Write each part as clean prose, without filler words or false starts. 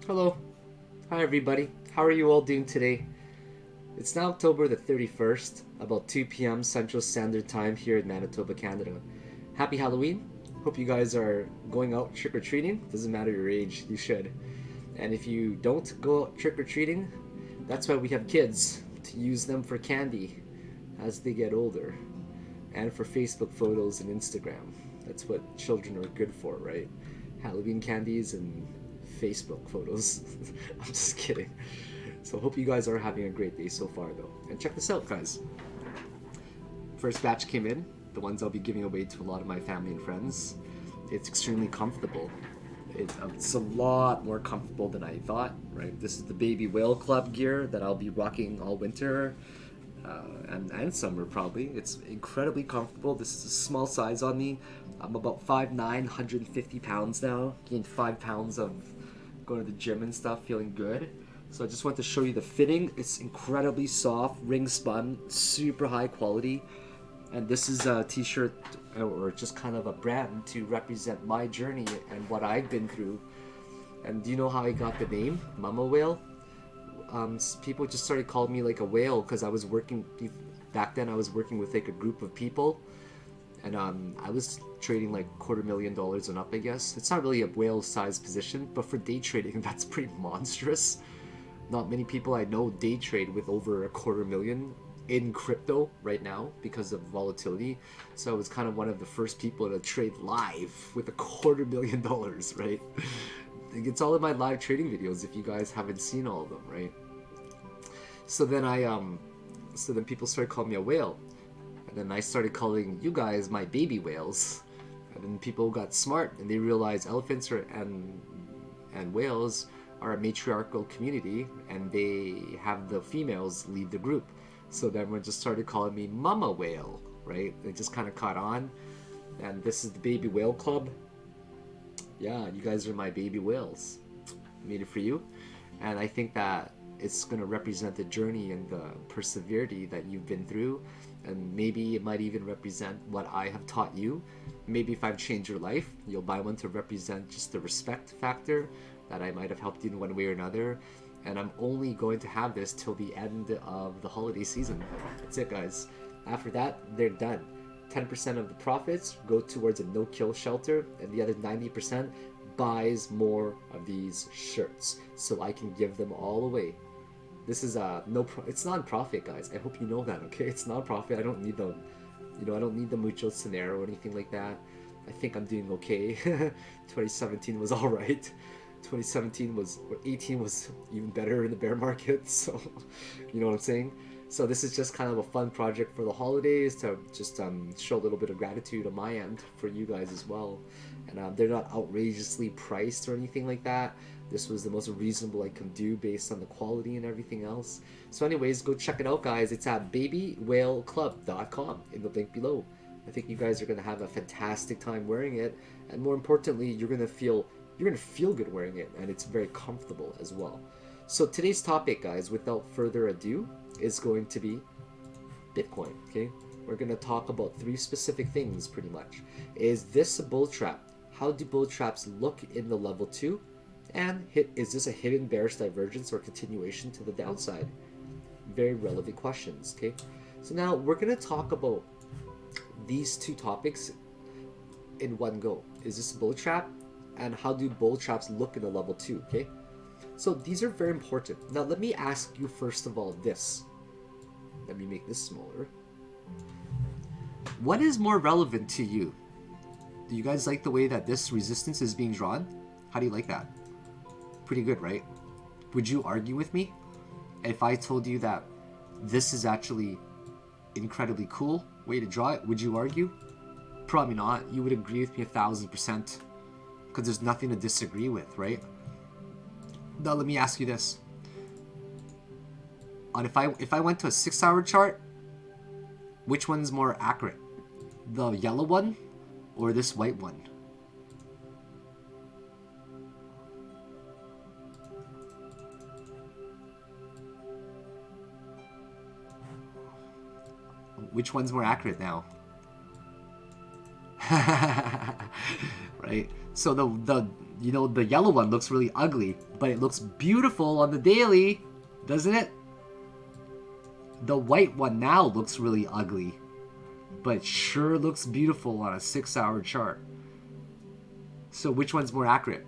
Hello. Hi, everybody. How are you all doing today? It's now October the 31st, about 2 p.m. Central Standard Time here in Manitoba, Canada. Happy Halloween. Hope you guys are going out trick or treating. Doesn't matter your age, you should. And if you don't go out trick or treating, that's why we have kids to use them for candy as they get older and for Facebook photos and Instagram. That's what children are good for, right? Halloween candies and Facebook photos. I'm just kidding. So hope you guys are having a great day so far though. And check this out, guys. First batch came in, the ones I'll be giving away to a lot of my family and friends. It's extremely comfortable. It's a lot more comfortable than I thought, right? This is the Baby Whale Club gear that I'll be rocking all winter and summer probably. It's incredibly comfortable. This is a small size on me. I'm about 5'9", 150 pounds now. Gained 5 pounds of going to the gym and stuff, feeling good. So I just want to show you the fitting. It's incredibly soft, ring spun, super high quality. And this is a t-shirt or just kind of a brand to represent my journey and what I've been through. And do you know how I got the name, Mama Whale? People just started calling me like a whale because I was working, back then I was working with like a group of people. And I was trading like $250,000 and up, I guess. It's not really a whale-sized position, but for day trading, that's pretty monstrous. Not many people I know day trade with over $250,000 in crypto right now because of volatility. So I was kind of one of the first people to trade live with $250,000, right? It's all in my live trading videos if you guys haven't seen all of them, right? So then people started calling me a whale. And then I started calling you guys my baby whales. And then people got smart and they realized elephants and whales are a matriarchal community and they have the females lead the group. So then everyone just started calling me Mama Whale, right? It just kind of caught on. And this is the Baby Whale Club. Yeah, you guys are my baby whales. I made it for you. And I think that it's going to represent the journey and the perseverity that you've been through. And maybe it might even represent what I have taught you. Maybe if I've changed your life, you'll buy one to represent just the respect factor that I might have helped you in one way or another. And I'm only going to have this till the end of the holiday season. That's it, guys. After that, they're done. 10% of the profits go towards a no-kill shelter, and the other 90% buys more of these shirts so I can give them all away. This is it's non-profit, guys. I hope you know that, okay? It's non-profit. I don't need the, I don't need the mucho dinero or anything like that. I think I'm doing okay. 2017 was all right. 2017 was, or 18 was even better in the bear market. So, you know what I'm saying? So this is just kind of a fun project for the holidays to just show a little bit of gratitude on my end for you guys as well. And they're not outrageously priced or anything like that. This was the most reasonable I can do based on the quality and everything else. So anyways, go check it out, guys. It's at babywhaleclub.com in the link below. I think you guys are going to have a fantastic time wearing it. And more importantly, you're going to feel good wearing it, and it's very comfortable as well. So today's topic, guys, without further ado, is going to be Bitcoin, okay? We're going to talk about 3 specific things, pretty much. Is this a bull trap? How do bull traps look in the level 2? And is this a hidden bearish divergence or continuation to the downside? Very relevant questions, okay? So now we're going to talk about these 2 topics in one go. Is this a bull trap? And how do bull traps look in the level 2, okay? So these are very important. Now let me ask you first of all this. Let me make this smaller. What is more relevant to you? Do you guys like the way that this resistance is being drawn? How do you like that? Pretty good, right? Would you argue with me if I told you that this is actually incredibly cool way to draw it? Would you argue? Probably not. You would agree with me 1,000%. Because there's nothing to disagree with, right? Now let me ask you this. If I went to a 6-hour chart, which one's more accurate? The yellow one or this white one? Which one's more accurate now? Right? So you know, the yellow one looks really ugly, but it looks beautiful on the daily, doesn't it? The white one now looks really ugly, but sure looks beautiful on a 6-hour chart. So which one's more accurate?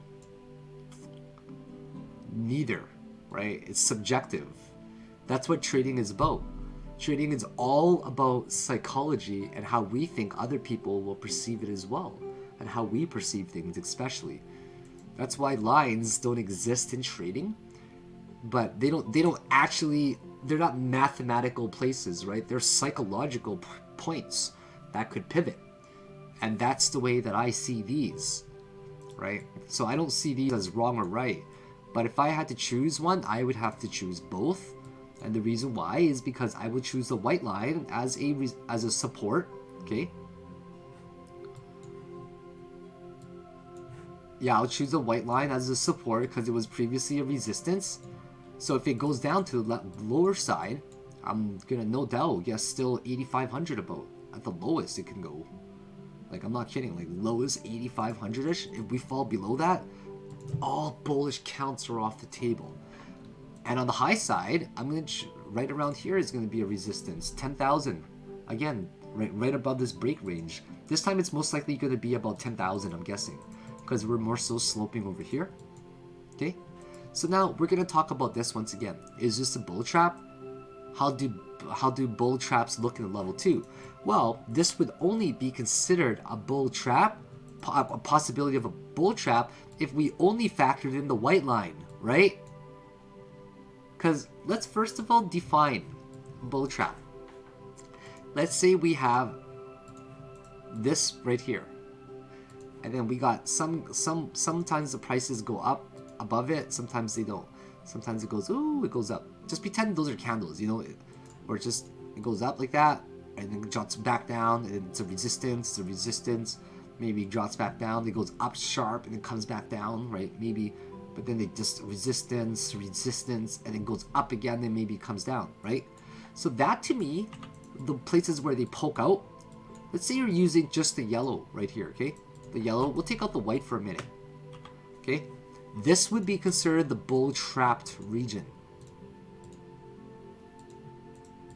Neither, right? It's subjective. That's what trading is about. Trading is all about psychology and how we think other people will perceive it as well, and how we perceive things especially. That's why lines don't exist in trading, but they don't actually, they're not mathematical places, right? They're psychological points that could pivot. And that's the way that I see these, right? So I don't see these as wrong or right, but if I had to choose one, I would have to choose both. And the reason why is because I would choose the white line as a support, okay? Yeah, I'll choose the white line as a support because it was previously a resistance. So if it goes down to the lower side, I'm gonna no doubt guess still 8,500 about. At the lowest it can go. Like, I'm not kidding, like lowest 8,500-ish. If we fall below that, all bullish counts are off the table. And on the high side, I'm gonna right around here is gonna be a resistance, 10,000. Again, right above this break range. This time it's most likely gonna be about 10,000, I'm guessing, because we're more so sloping over here. Okay, so now we're gonna talk about this once again. Is this a bull trap? How do bull traps look in level 2? Well, this would only be considered a bull trap, a possibility of a bull trap, if we only factored in the white line, right? Because let's first of all define bull trap. Let's say we have this right here, and then we got sometimes the prices go up above it, sometimes they don't. Sometimes it goes, ooh, it goes up. Just pretend those are candles, you know, or just it goes up like that, and then it drops back down, and it's a resistance, maybe it drops back down, it goes up sharp, and it comes back down, right? Maybe, but then it just resistance, and it goes up again, and maybe it comes down, right? So that to me, the places where they poke out, let's say you're using just the yellow right here, okay? The yellow, we'll take out the white for a minute, okay? This would be considered the bull trapped region,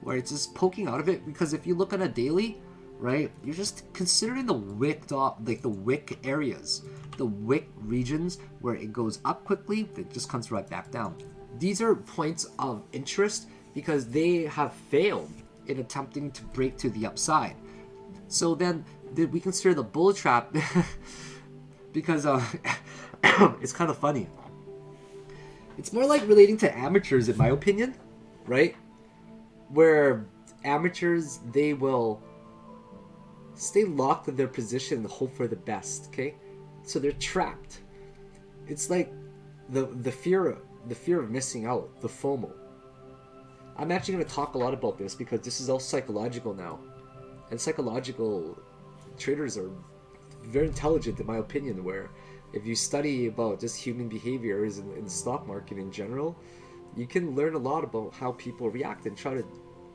where it's just poking out of it, because if you look on a daily, right, you're just considering the wick like the wick areas, the wick regions where it goes up quickly, it just comes right back down. These are points of interest because they have failed in attempting to break to the upside. So then we consider the bull trap because it's kind of funny. It's more like relating to amateurs, in my opinion, right? Where amateurs, they will stay locked in their position and hope for the best, okay? So they're trapped. It's like the fear of missing out, the FOMO. I'm actually going to talk a lot about this because this is all psychological now. And psychological traders are very intelligent, in my opinion, where if you study about just human behaviors in the stock market in general, you can learn a lot about how people react and try to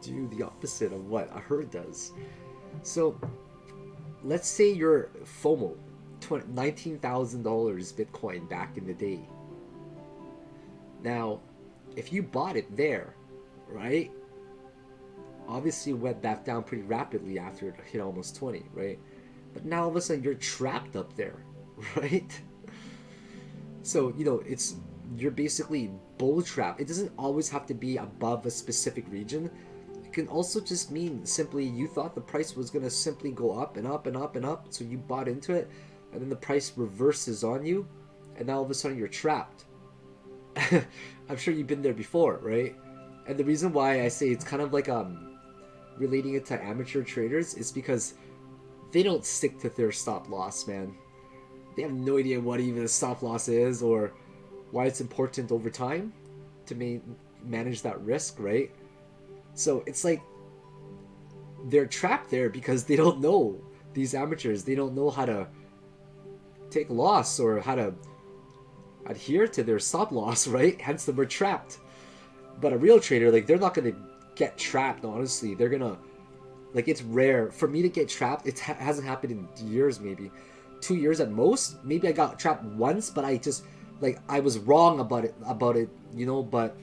do the opposite of what a herd does. So let's say you're FOMO, $19,000 Bitcoin back in the day. Now, if you bought it there, right? Obviously it went back down pretty rapidly after it hit almost 20, right? But now all of a sudden you're trapped up there, right? So, you know, you're basically bull trap. It doesn't always have to be above a specific region. It can also just mean simply you thought the price was going to simply go up and up and up and up, so you bought into it, and then the price reverses on you, and now all of a sudden you're trapped. I'm sure you've been there before, right? And the reason why I say it's kind of like relating it to amateur traders is because they don't stick to their stop loss, man. They have no idea what even a stop loss is or why it's important over time to manage that risk, right? So it's like they're trapped there because they don't know, these amateurs, they don't know how to take loss or how to adhere to their stop loss, right? Hence they were trapped. But a real trader, like, they're not going to get trapped, honestly. They're going to, like, it's rare. For me to get trapped, it hasn't happened in years, maybe. 2 years at most. Maybe I got trapped once, but I just like I was wrong about it, you know. But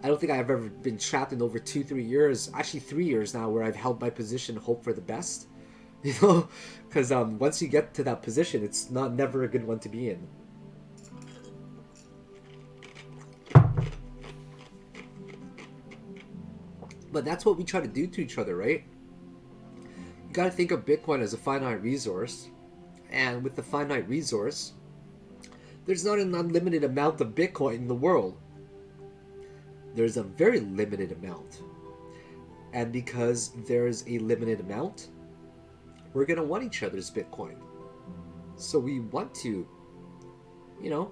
I don't think I've ever been trapped in over 2-3 years. Actually, 3 years now, where I've held my position, hope for the best, you know, because once you get to that position, it's never a good one to be in. But that's what we try to do to each other, right? You got to think of Bitcoin as a finite resource, and with the finite resource, there's not an unlimited amount of Bitcoin in the world. There's a very limited amount. And because there's a limited amount, we're going to want each other's Bitcoin. So we want to, you know,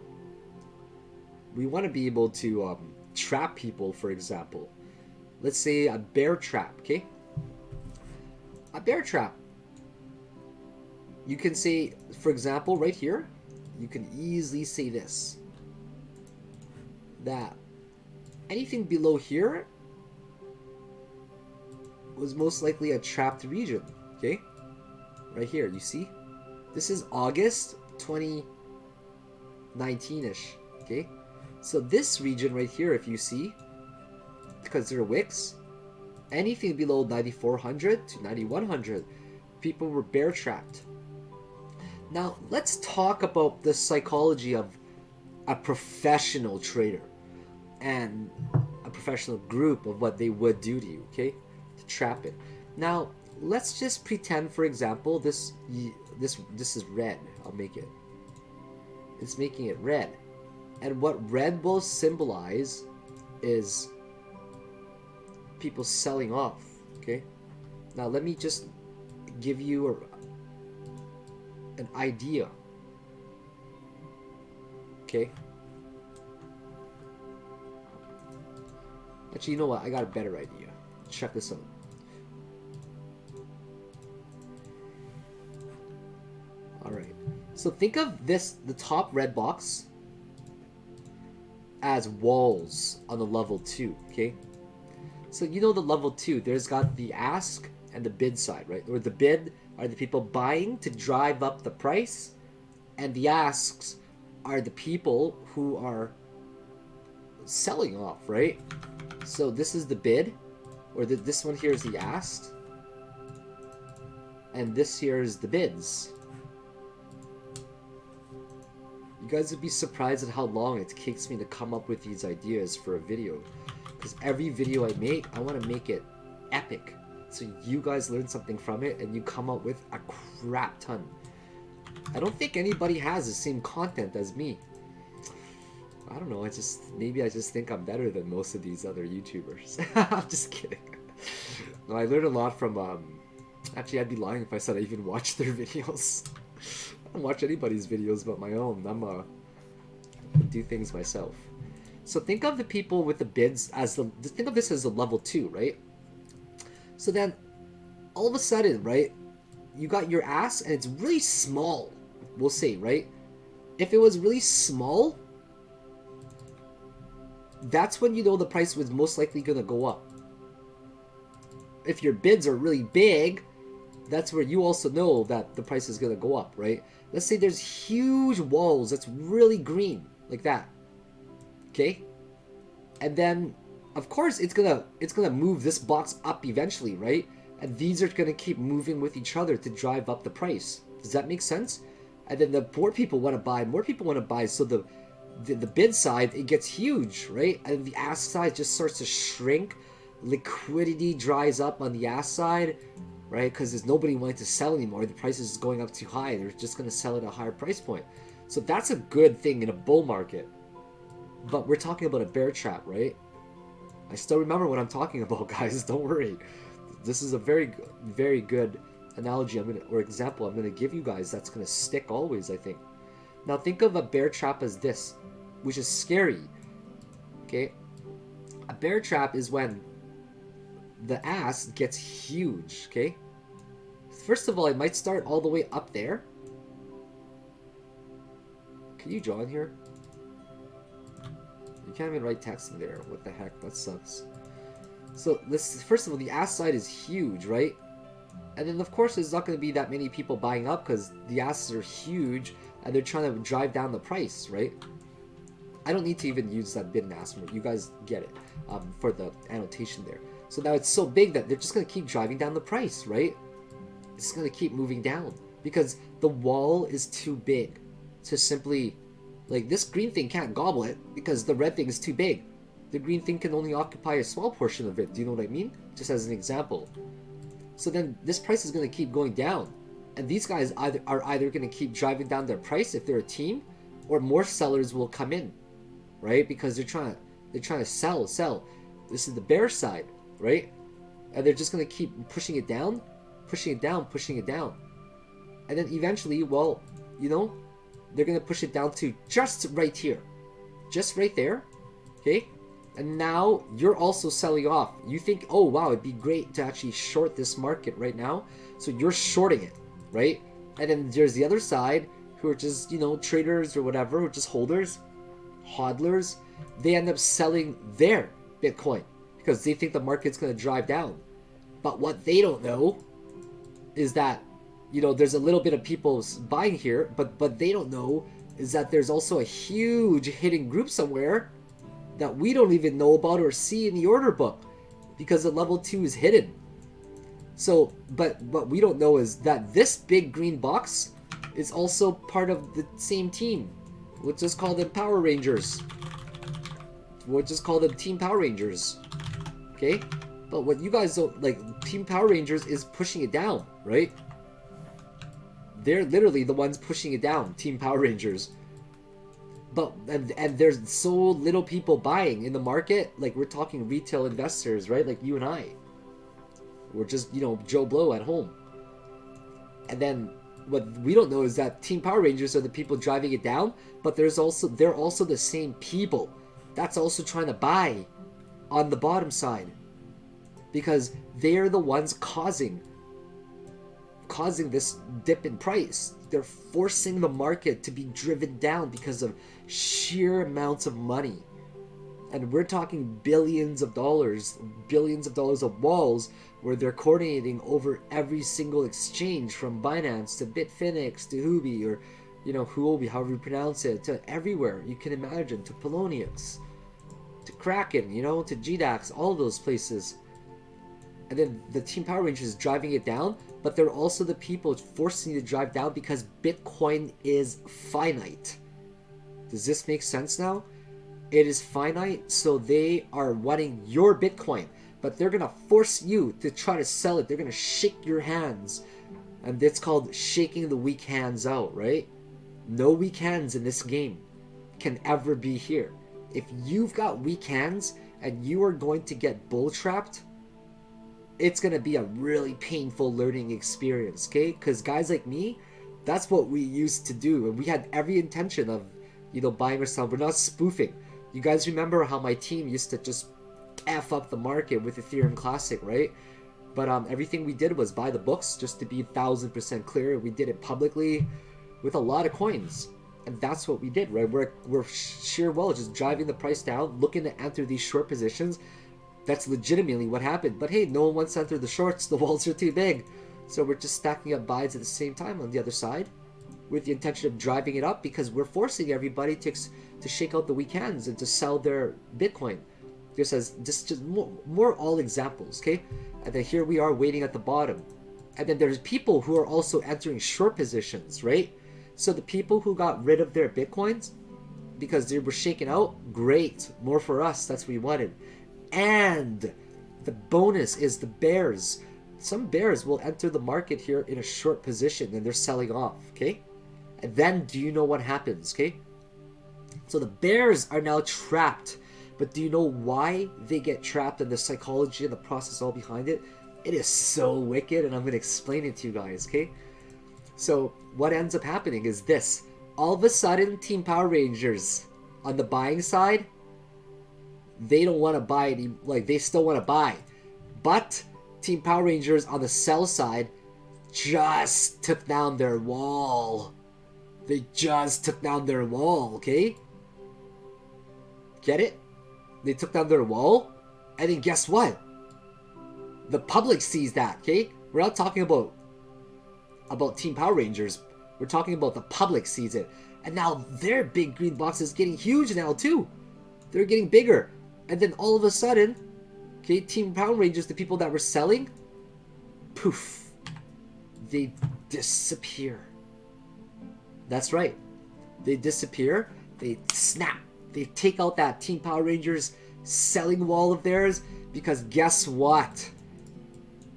we want to be able to trap people, for example. Let's say a bear trap, okay? A bear trap. You can say, for example, right here, you can easily say this. That anything below here was most likely a trapped region, okay? Right here, you see? This is August 2019-ish, okay? So this region right here, if you see, because they're wicks, anything below 9400 to 9100, people were bear trapped. Now, let's talk about the psychology of a professional trader and a professional group of what they would do to you, okay, to trap it. Now, let's just pretend, for example, this is red. I'll make it. It's making it red, and what red will symbolize is people selling off, okay? Now let me just give you an idea, okay? Actually, you know what? I got a better idea. Check this out. Alright, so think of this, the top red box, as walls on the level 2, okay? So you know the level 2, there's got the ask and the bid side, right? Or the bid are the people buying to drive up the price, and the asks are the people who are selling off, right? So this is the bid, or this one here is the ask, and this here is the bids. You guys would be surprised at how long it takes me to come up with these ideas for a video. Because every video I make, I want to make it epic. So you guys learn something from it and you come up with a crap ton. I don't think anybody has the same content as me. I don't know, maybe I just think I'm better than most of these other YouTubers. I'm just kidding. No, I learned a lot from, actually I'd be lying if I said I even watched their videos. I don't watch anybody's videos but my own. I do things myself. So think of the people with the bids as think of this as a level 2, right? So then, all of a sudden, right, you got your ask and it's really small, we'll say, right? If it was really small, that's when you know the price was most likely going to go up. If your bids are really big, that's where you also know that the price is going to go up, right? Let's say there's huge walls that's really green, like that. Okay, and then of course it's gonna move this box up eventually, right? And these are gonna keep moving with each other to drive up the price. Does that make sense? And then the more people want to buy, so the bid side, it gets huge, right? And the ask side just starts to shrink. Liquidity dries up on the ask side, right? Because there's nobody wanting to sell anymore. The price is going up too high. They're just gonna sell at a higher price point. So that's a good thing in a bull market. But we're talking about a bear trap, right? I still remember what I'm talking about, guys. Don't worry. This is a very, very good analogy or example I'm going to give you guys that's going to stick always, I think. Now think of a bear trap as this, which is scary. Okay? A bear trap is when the ask gets huge, okay? First of all, it might start all the way up there. Can you draw in here? You can't even write text in there. What the heck? That sucks. So this, first of all, the ask side is huge, right? And then of course there's not going to be that many people buying up because the assets are huge and they're trying to drive down the price, right? I don't need to even use that bid and ask word. You guys get it for the annotation there. So now it's so big that they're just going to keep driving down the price, right? It's going to keep moving down because the wall is too big to simply, like, this green thing can't gobble it because the red thing is too big. The green thing can only occupy a small portion of it. Do you know what I mean? Just as an example. So then this price is going to keep going down. And these guys are either going to keep driving down their price if they're a team, or more sellers will come in, right? Because they're trying to sell. This is the bear side, right? And they're just going to keep pushing it down. And then eventually, well, you know, they're going to push it down to just right here. Just right there, okay? And now you're also selling off. You think, oh wow, it'd be great to actually short this market right now. So you're shorting it, right? And then there's the other side who are just, you know, traders or whatever, who are just holders, hodlers. They end up selling their Bitcoin because they think the market's going to drive down. But what they don't know is that, you know, there's a little bit of people buying here, but they don't know is that there's also a huge hidden group somewhere that we don't even know about or see in the order book because the level 2 is hidden. So, but what we don't know is that this big green box is also part of the same team. We'll just call them Power Rangers. We'll just call them Team Power Rangers. Okay? But what you guys don't, like, Team Power Rangers is pushing it down, right? They're literally the ones pushing it down, Team Power Rangers. But and there's so little people buying in the market. Like, we're talking retail investors, right? Like you and I. We're just, you know, Joe Blow at home. And then what we don't know is that Team Power Rangers are the people driving it down, but they're also the same people that's also trying to buy on the bottom side, because they're the ones causing this dip in price. They're forcing the market to be driven down because of sheer amounts of money. And we're talking billions of dollars of walls where they're coordinating over every single exchange, from Binance to Bitfinex to Huobi, or, you know, Huobi, however you pronounce it, to everywhere you can imagine, to Poloniex, to Kraken, you know, to GDAX, all those places. And then the Team Power Rangers is driving it down, but they're also the people forcing you to drive down because Bitcoin is finite. Does this make sense now? It is finite, so they are wanting your Bitcoin, but they're going to force you to try to sell it. They're going to shake your hands, and it's called shaking the weak hands out, right? No weak hands in this game can ever be here. If you've got weak hands and you are going to get bull trapped, it's going to be a really painful learning experience, okay? Because guys like me, that's what we used to do, and we had every intention of, you know, buying or selling. We're not spoofing. You guys remember how my team used to just F up the market with Ethereum Classic, right? But everything we did was buy the books, just to be 1000% clear. We did it publicly with a lot of coins. And that's what we did, right? We're sheer well just driving the price down, looking to enter these short positions. That's legitimately what happened. But hey, no one wants to enter the shorts. The walls are too big. So we're just stacking up buys at the same time on the other side, with the intention of driving it up, because we're forcing everybody to shake out the weak hands and to sell their Bitcoin. Just more all examples, okay? And then here we are waiting at the bottom. And then there's people who are also entering short positions, right? So the people who got rid of their Bitcoins because they were shaken out, great, more for us, that's what we wanted. And the bonus is the bears. Some bears will enter the market here in a short position and they're selling off, okay? And then do you know what happens, okay? So the bears are now trapped. But do you know why they get trapped and the psychology and the process all behind it? It is so wicked, and I'm going to explain it to you guys, okay? So what ends up happening is this. All of a sudden, Team Power Rangers on the buying side, they don't want to buy any, like, they still want to buy. But Team Power Rangers on the sell side just took down their wall. They just took down their wall, okay? Get it? They took down their wall, and then guess what? The public sees that, okay? We're not talking about Team Power Rangers. We're talking about the public sees it. And now their big green box is getting huge now too. They're getting bigger. And then all of a sudden, okay, Team Power Rangers, the people that were selling, poof, they disappear. That's right. They disappear. They snap. They take out that Team Power Rangers selling wall of theirs, because guess what?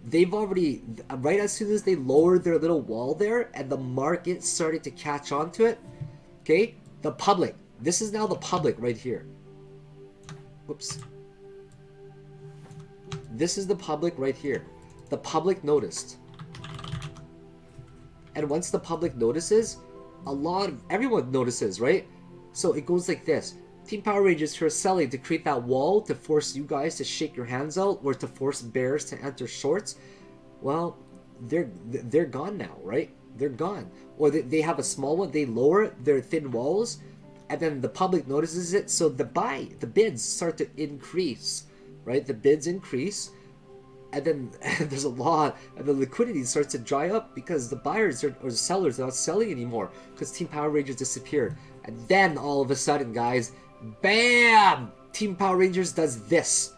They've already, right as soon as they lowered their little wall there and the market started to catch on to it, okay, the public, this is now the public right here. Whoops. This is the public right here. The public noticed. And once the public notices, everyone notices, right? So it goes like this. Team Power Rangers who are selling to create that wall to force you guys to shake your hands out, or to force bears to enter shorts, well, they're gone now, right? They're gone. Or they have a small one, they lower their thin walls, and then the public notices it, so the bids start to increase, right? The bids increase, and then there's a lot, and the liquidity starts to dry up because the buyers or the sellers are not selling anymore because Team Power Rangers disappeared. And then all of a sudden, guys, bam! Team Power Rangers does this.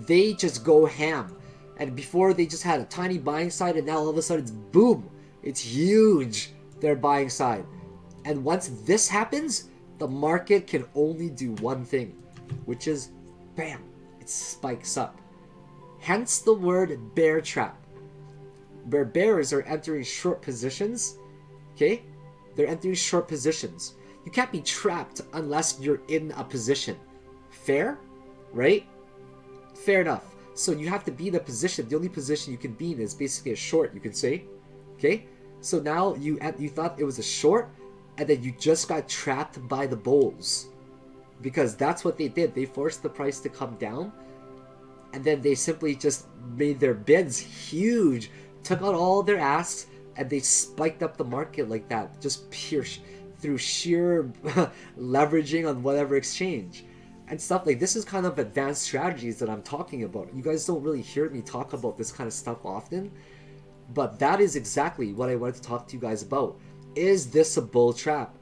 They just go ham. And before they just had a tiny buying side, and now all of a sudden it's boom. It's huge, their buying side. And once this happens, the market can only do one thing, which is bam, it spikes up. Hence the word bear trap. Where bears are entering short positions, okay? They're entering short positions. You can't be trapped unless you're in a position. Fair? Right? Fair enough. So you have to be in a position. The only position you can be in is basically a short, you could say. Okay? So now you thought it was a short, and then you just got trapped by the bulls. Because that's what they did. They forced the price to come down, and then they simply just made their bids huge, took out all their asks, and they spiked up the market like that. Just through sheer leveraging on whatever exchange and stuff. Like, this is kind of advanced strategies that I'm talking about. You guys don't really hear me talk about this kind of stuff often, but that is exactly what I wanted to talk to you guys about. Is this a bull trap?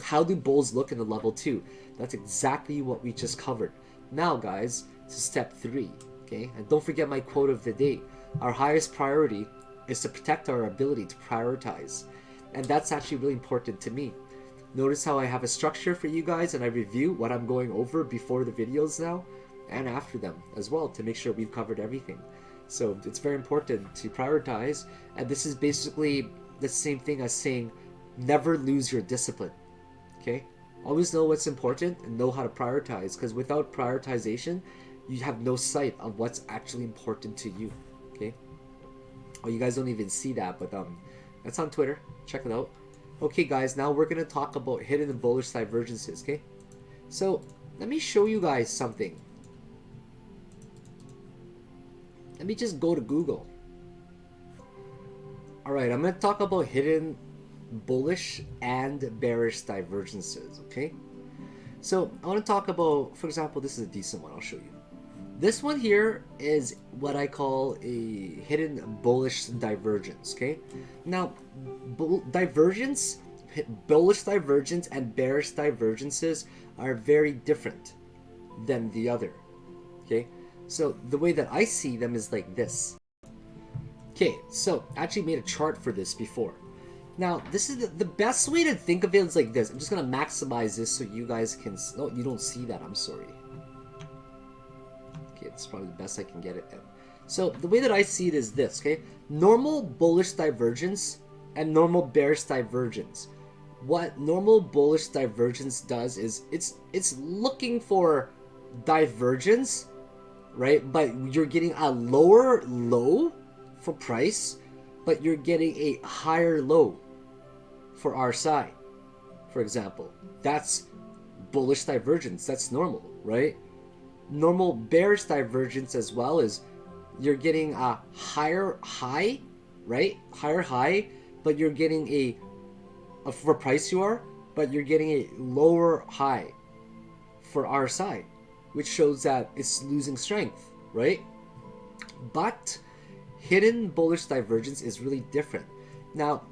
How do bulls look in the level 2? That's exactly what we just covered. Now, guys, to step 3, okay? And don't forget my quote of the day. Our highest priority is to protect our ability to prioritize. And that's actually really important to me. Notice how I have a structure for you guys, and I review what I'm going over before the videos now and after them as well, to make sure we've covered everything. So it's very important to prioritize, and this is basically the same thing as saying never lose your discipline. Okay? Always know what's important and know how to prioritize, because without prioritization, you have no sight of what's actually important to you. Okay? Oh, you guys don't even see that, but that's on Twitter. Check it out. Okay, guys, now we're going to talk about hidden and bullish divergences, okay? So, let me show you guys something. Let me just go to Google. Alright, I'm going to talk about hidden bullish and bearish divergences, okay? So, I want to talk about, for example, this is a decent one, I'll show you. This one here is what I call a hidden bullish divergence, okay? Now, bullish divergence and bearish divergences are very different than the other, okay? So the way that I see them is like this. Okay, so I actually made a chart for this before. Now, this is the best way to think of it is like this. I'm just going to maximize this so you guys can... Oh, you don't see that, I'm sorry. Okay, that's probably the best I can get it then. So the way that I see it is this, okay? Normal bullish divergence and normal bearish divergence. What normal bullish divergence does is it's looking for divergence, right? But you're getting a lower low for price, but you're getting a higher low for our side, for example. That's bullish divergence. That's normal, right? Normal bearish divergence as well is you're getting a higher high, right? Higher high, but you're getting a for price you are, but you're getting a lower high for our side, which shows that it's losing strength, right? But hidden bullish divergence is really different. Now,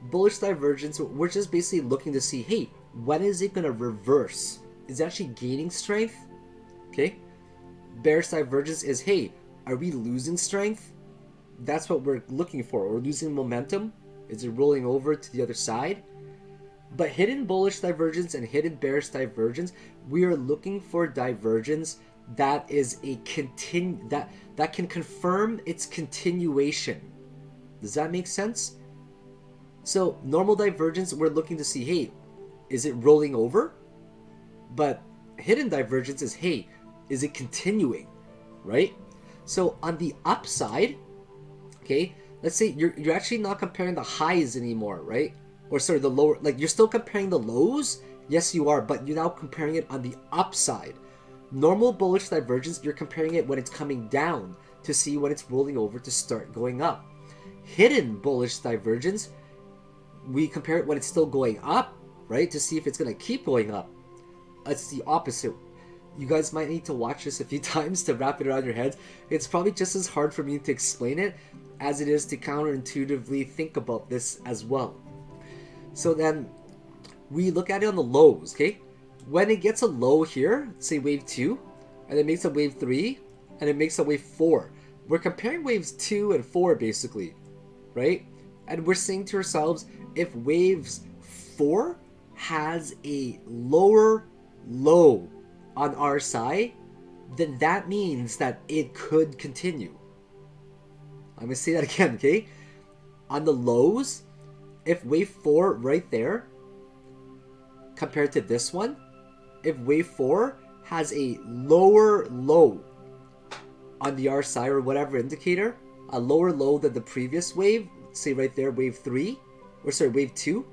bullish divergence, we're just basically looking to see, hey, when is it going to reverse? Is it actually gaining strength? Okay. Bearish divergence is, hey, are we losing strength? That's what we're looking for. We're losing momentum. Is it rolling over to the other side? But hidden bullish divergence and hidden bearish divergence, we are looking for divergence that is a that can confirm its continuation. Does that make sense? So normal divergence, we're looking to see, hey, is it rolling over? But hidden divergence is, hey, is it continuing, right? So on the upside, okay, let's say you're actually not comparing the highs anymore, right? Or sorry, the lower, like you're still comparing the lows. Yes, you are, but you're now comparing it on the upside. Normal bullish divergence, you're comparing it when it's coming down to see when it's rolling over to start going up. Hidden bullish divergence, we compare it when it's still going up, right? To see if it's going to keep going up. It's the opposite. You guys might need to watch this a few times to wrap it around your heads. It's probably just as hard for me to explain it as it is to counterintuitively think about this as well. So then we look at it on the lows, okay? When it gets a low here, say wave 2, and it makes a wave 3, and it makes a wave 4. We're comparing waves 2 and 4 basically, right? And we're saying to ourselves, if waves 4 has a lower low on RSI, then that means that it could continue. I'm going to say that again, okay? On the lows, if wave 4 right there, compared to this one, if wave 4 has a lower low on the RSI or whatever indicator, a lower low than the previous wave, say right there, wave 3, or sorry, wave 2,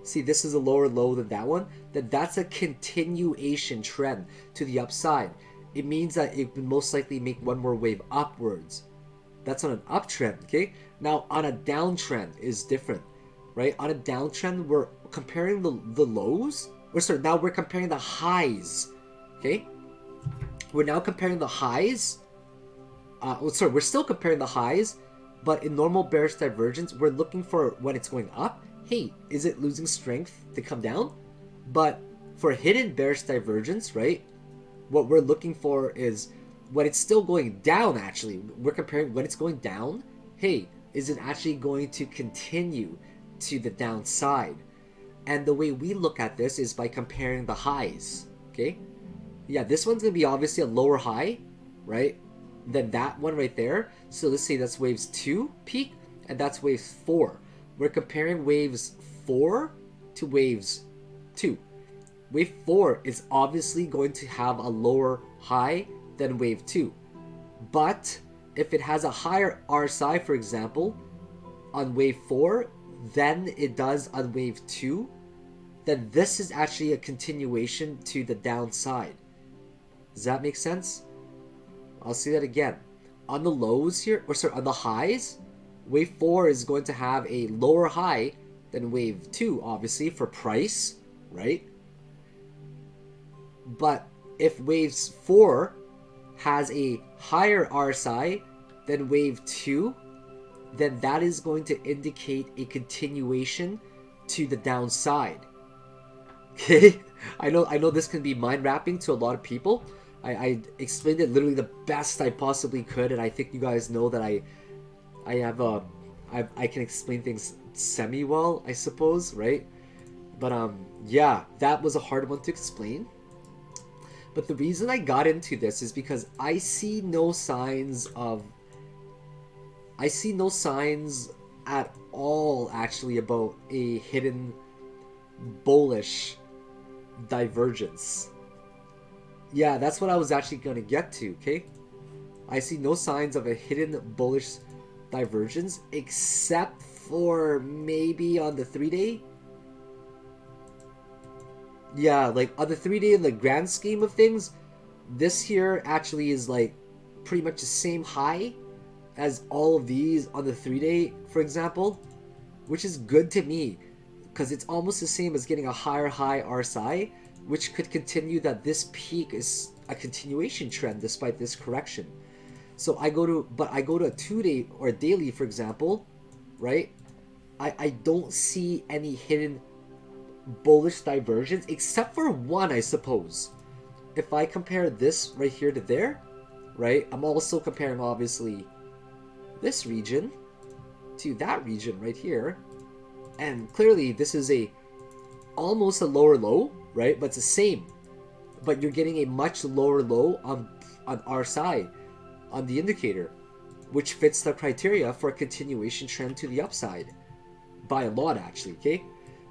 see this is a lower low than that one, then that's a continuation trend to the upside. It means that it would most likely make one more wave upwards. That's on an uptrend, okay? Now on a downtrend is different, right? On a downtrend, we're comparing the lows, or sorry, now we're comparing the highs, okay? We're now comparing the highs, we're still comparing the highs, but in normal bearish divergence, we're looking for when it's going up, hey, is it losing strength to come down? But for hidden bearish divergence, right, what we're looking for is when it's still going down, actually. We're comparing when it's going down, hey, is it actually going to continue to the downside? And the way we look at this is by comparing the highs, okay? Yeah, this one's going to be obviously a lower high, right, than that one right there. So let's say that's waves 2 peak, and that's waves 4. We're comparing waves 4 to waves 2. Wave 4 is obviously going to have a lower high than wave 2. But if it has a higher RSI, for example, on wave 4 than it does on wave 2, then this is actually a continuation to the downside. Does that make sense? I'll say that again. On the lows here, or sorry, on the highs, wave 4 is going to have a lower high than wave 2, obviously, for price, right? But if wave 4 has a higher RSI than wave 2, then that is going to indicate a continuation to the downside. Okay? I know this can be mind-wrapping to a lot of people. I explained it literally the best I possibly could, and I think you guys know that I can explain things semi-well, I suppose, right? But yeah, that was a hard one to explain. But the reason I got into this is because I see no signs at all actually about a hidden bullish divergence. Yeah, that's what I was actually going to get to, okay? I see no signs of a hidden bullish divergence except for maybe on the 3-day. Yeah, like on the 3-day in the grand scheme of things, this here actually is like pretty much the same high as all of these on the 3-day, for example, which is good to me because it's almost the same as getting a higher high RSI, which could continue that this peak is a continuation trend despite this correction. So I go to a 2-day or a daily, for example, right? I don't see any hidden bullish divergence except for one, I suppose. If I compare this right here to there, right? I'm also comparing obviously this region to that region right here. And clearly this is almost a lower low, right? But it's the same. But you're getting a much lower low on our side, on the indicator, which fits the criteria for a continuation trend to the upside by a lot, actually. Okay,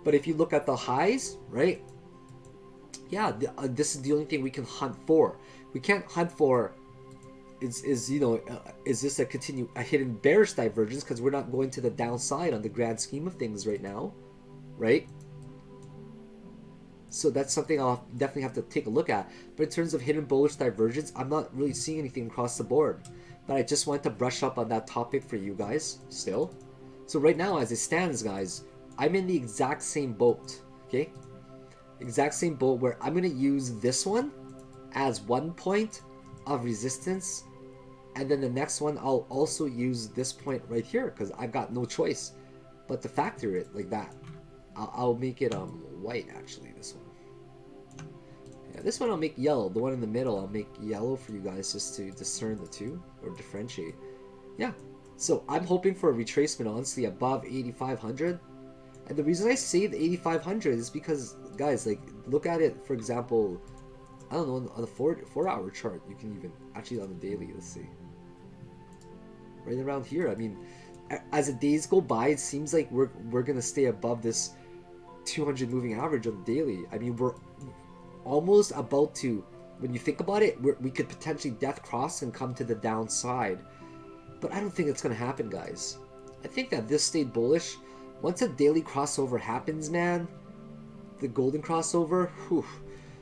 but if you look at the highs, right? Yeah, this is the only thing we can hunt for. We can't hunt for is this a hidden bearish divergence, because we're not going to the downside on the grand scheme of things right now, right? So that's something I'll definitely have to take a look at. But in terms of hidden bullish divergence, I'm not really seeing anything across the board. But I just wanted to brush up on that topic for you guys still. So right now, as it stands, guys, I'm in the exact same boat, okay? Exact same boat where I'm going to use this one as one point of resistance. And then the next one, I'll also use this point right here because I've got no choice but to factor it like that. I'll make it white, actually, this one. Yeah, this one I'll make yellow. The one in the middle I'll make yellow for you guys just to discern the two or differentiate. Yeah, so I'm hoping for a retracement, honestly, above 8,500. And the reason I say the 8,500 is because, guys, like, look at it, for example, I don't know, on the 4-hour chart. You can even, actually on the daily, let's see. Right around here. I mean, as the days go by, it seems like we're going to stay above this 200 moving average on the daily. I mean, we're almost about to, when you think about it, we could potentially death cross and come to the downside. But I don't think it's going to happen, guys. I think that this stayed bullish. Once a daily crossover happens, man, the golden crossover, whew,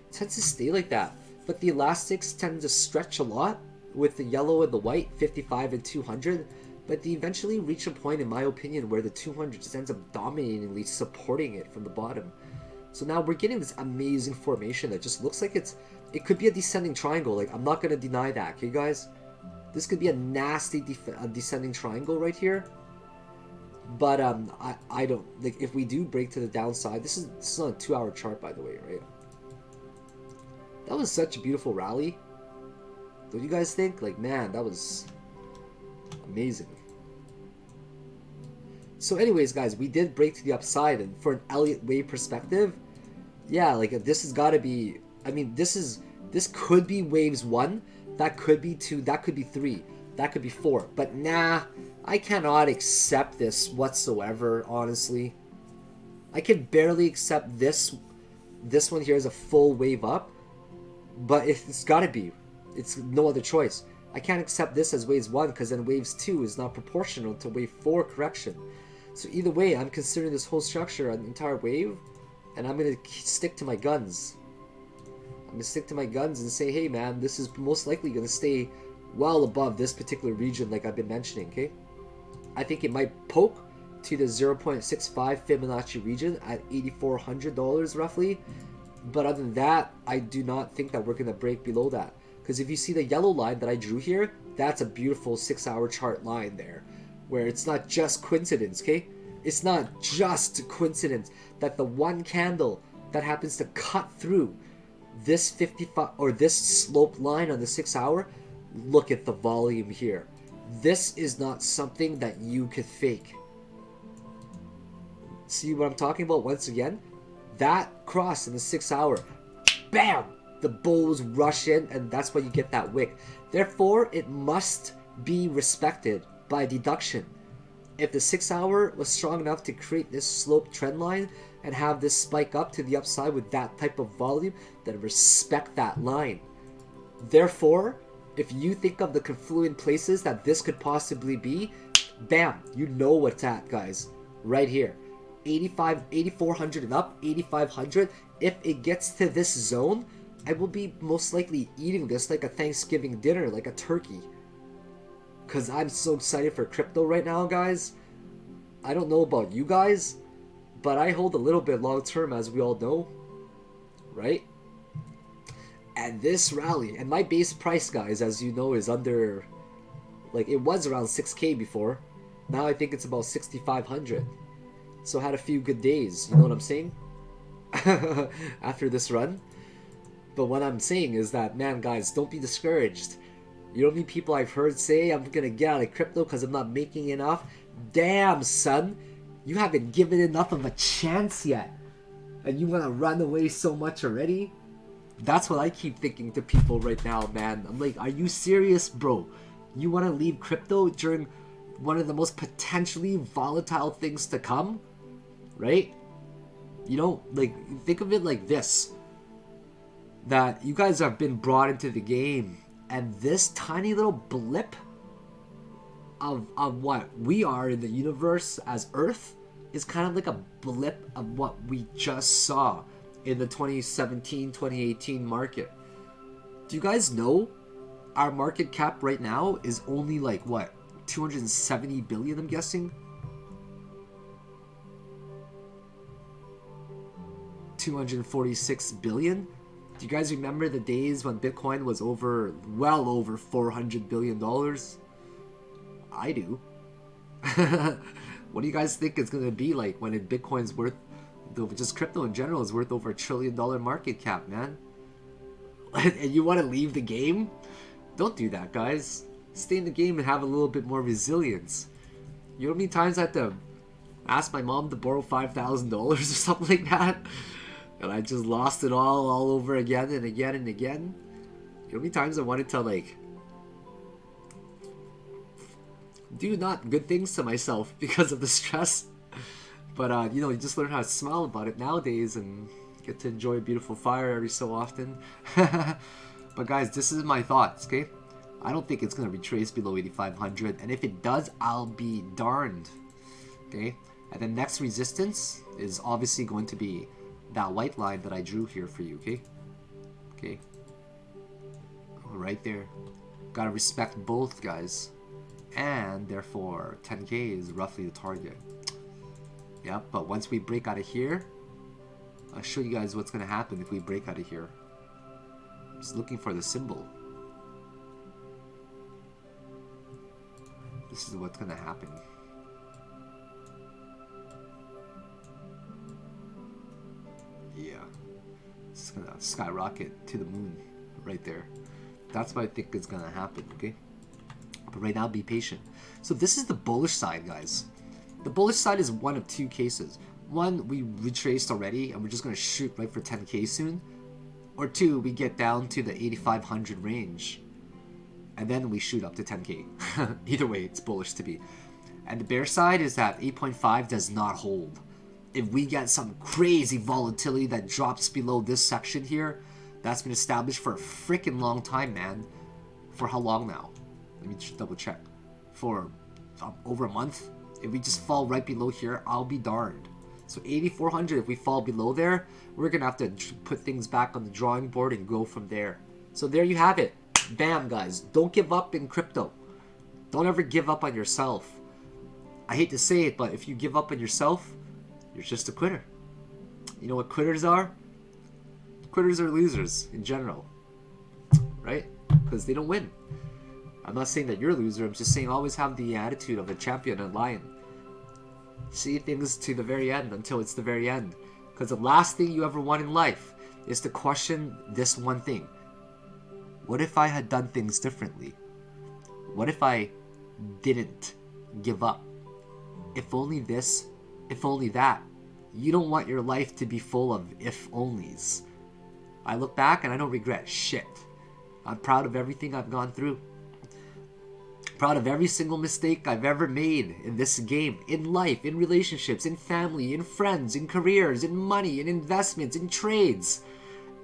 tends to stay like that. But the elastics tend to stretch a lot with the yellow and the white, 55 and 200. But they eventually reach a point, in my opinion, where the 200 just ends up dominatingly supporting it from the bottom. So now we're getting this amazing formation that just looks like it could be a descending triangle. Like, I'm not going to deny that, okay, guys? This could be a nasty descending triangle right here. But I don't, like, if we do break to the downside, this is on a 2-hour chart, by the way, right? That was such a beautiful rally. Don't you guys think? Like, man, that was amazing. So anyways, guys, we did break to the upside, and for an Elliott wave perspective, yeah, like, this has got to be, I mean, this could be waves 1, that could be 2, that could be 3, that could be 4, but nah, I cannot accept this whatsoever, honestly. I can barely accept this one here as a full wave up, but it's got to be. It's no other choice. I can't accept this as waves 1 because then waves 2 is not proportional to wave 4 correction. So either way, I'm considering this whole structure an entire wave, and I'm going to stick to my guns. I'm going to stick to my guns and say, hey man, this is most likely going to stay well above this particular region like I've been mentioning, okay? I think it might poke to the 0.65 Fibonacci region at $8,400 roughly. But other than that, I do not think that we're going to break below that. Because if you see the yellow line that I drew here, that's a beautiful 6-hour chart line there. Where it's not just coincidence, okay? It's not just coincidence that the one candle that happens to cut through this 55 or this sloped line on the 6-hour, look at the volume here. This is not something that you could fake. See what I'm talking about once again? That cross in the 6-hour, bam! The bulls rush in, and that's why you get that wick. Therefore, it must be respected by deduction. If the 6-hour was strong enough to create this slope trend line and have this spike up to the upside with that type of volume, then respect that line. Therefore, if you think of the confluent places that this could possibly be, bam, you know what's at, guys. Right here. 8,400 and up, 8,500. If it gets to this zone, I will be most likely eating this like a Thanksgiving dinner, like a turkey. Because I'm so excited for crypto right now, guys. I don't know about you guys, but I hold a little bit long term, as we all know. Right? And this rally, and my base price, guys, as you know, is under Like, it was around 6K before. Now I think it's about 6,500. So I had a few good days, you know what I'm saying? After this run. But what I'm saying is that, man, guys, don't be discouraged. You know how many people I've heard say, I'm gonna get out of crypto because I'm not making enough? Damn, son. You haven't given enough of a chance yet. And you want to run away so much already? That's what I keep thinking to people right now, man. I'm like, are you serious, bro? You want to leave crypto during one of the most potentially volatile things to come? Right? You know, like, think of it like this. That you guys have been brought into the game, and this tiny little blip of what we are in the universe as Earth is kind of like a blip of what we just saw in the 2017-2018 market. Do you guys know our market cap right now is only like what, 270 billion, I'm guessing? 246 billion? Do you guys remember the days when Bitcoin was well over $400 billion? I do. What do you guys think it's going to be like when Bitcoin's worth, just crypto in general is worth over $1 trillion market cap, man? And you want to leave the game? Don't do that, guys. Stay in the game and have a little bit more resilience. You know how many times I had to ask my mom to borrow $5,000 or something like that? And I just lost it all over again and again and again. You know how many times I wanted to, like, do not good things to myself because of the stress. But, you know, you just learn how to smile about it nowadays and get to enjoy a beautiful fire every so often. But, guys, this is my thoughts, okay? I don't think it's going to retrace below 8,500. And if it does, I'll be darned. Okay? And the next resistance is obviously going to be that white line that I drew here for you, okay? Okay. Right there. Gotta respect both, guys. And therefore, 10K is roughly the target. Yep, but once we break out of here, I'll show you guys what's gonna happen if we break out of here. Just looking for the symbol. This is what's gonna happen. Yeah, it's gonna skyrocket to the moon right there. That's what I think is gonna happen, okay? But right now, be patient. So this is the bullish side, guys. The bullish side is one of two cases. One, we retraced already and we're just gonna shoot right for 10K soon. Or two, we get down to the 8,500 range and then we shoot up to 10K. Either way, it's bullish to be. And the bear side is that 8.5 does not hold. If we get some crazy volatility that drops below this section here, that's been established for a freaking long time, man. For how long now? Let me double check. For over a month. If we just fall right below here, I'll be darned. So 8,400, if we fall below there, we're going to have to put things back on the drawing board and go from there. So there you have it. Bam, guys. Don't give up in crypto. Don't ever give up on yourself. I hate to say it, but if you give up on yourself, you're just a quitter. You know what quitters are? Quitters are losers in general. Right? Because they don't win. I'm not saying that you're a loser. I'm just saying always have the attitude of a champion and lion. See things to the very end until it's the very end. Because the last thing you ever want in life is to question this one thing. What if I had done things differently? What if I didn't give up? If only this, if only that. You don't want your life to be full of if-onlys. I look back and I don't regret shit. I'm proud of everything I've gone through. Proud of every single mistake I've ever made in this game, in life, in relationships, in family, in friends, in careers, in money, in investments, in trades.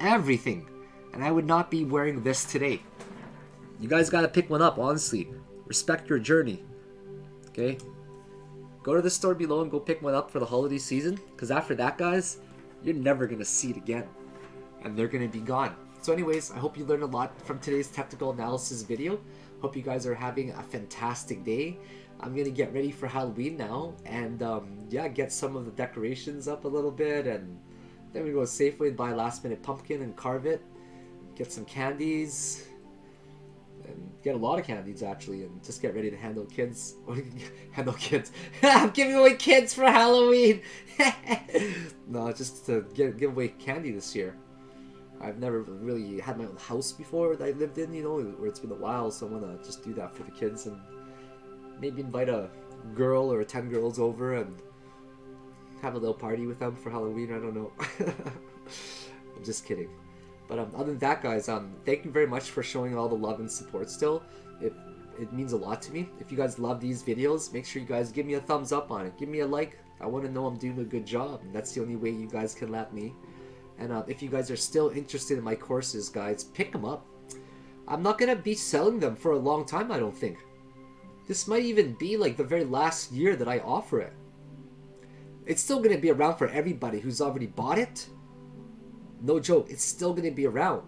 Everything. And I would not be wearing this today. You guys gotta pick one up, honestly. Respect your journey. Okay? Go to the store below and go pick one up for the holiday season. Because after that, guys, you're never gonna see it again. And they're gonna be gone. So anyways, I hope you learned a lot from today's technical analysis video. Hope you guys are having a fantastic day. I'm gonna get ready for Halloween now, and yeah, get some of the decorations up a little bit, and then we go to Safeway and buy a last minute pumpkin and carve it, get some candies, and get a lot of candies actually, and just get ready to handle kids. Handle kids. I'm giving away kids for Halloween. No, just to give away candy this year. I've never really had my own house before that I lived in, you know, where it's been a while, so I'm gonna just do that for the kids and maybe invite a girl or 10 girls over and have a little party with them for Halloween. I don't know. I'm just kidding. But other than that, guys, thank you very much for showing all the love and support still. It means a lot to me. If you guys love these videos, make sure you guys give me a thumbs up on it. Give me a like. I want to know I'm doing a good job. And that's the only way you guys can let me. And if you guys are still interested in my courses, guys, pick them up. I'm not going to be selling them for a long time, I don't think. This might even be like the very last year that I offer it. It's still going to be around for everybody who's already bought it. No joke, it's still going to be around.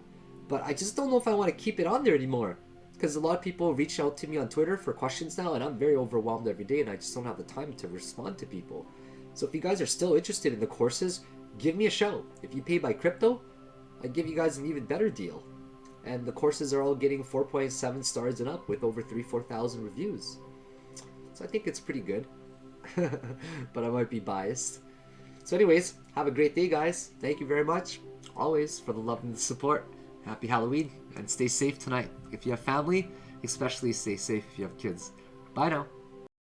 But I just don't know if I want to keep it on there anymore. Because a lot of people reach out to me on Twitter for questions now, and I'm very overwhelmed every day, and I just don't have the time to respond to people. So if you guys are still interested in the courses, give me a shout. If you pay by crypto, I give you guys an even better deal. And the courses are all getting 4.7 stars and up with over 4,000 reviews. So I think it's pretty good. But I might be biased. So anyways, have a great day, guys. Thank you very much. Always for the love and the support. Happy Halloween and stay safe tonight. If you have family, especially stay safe if you have kids. Bye now.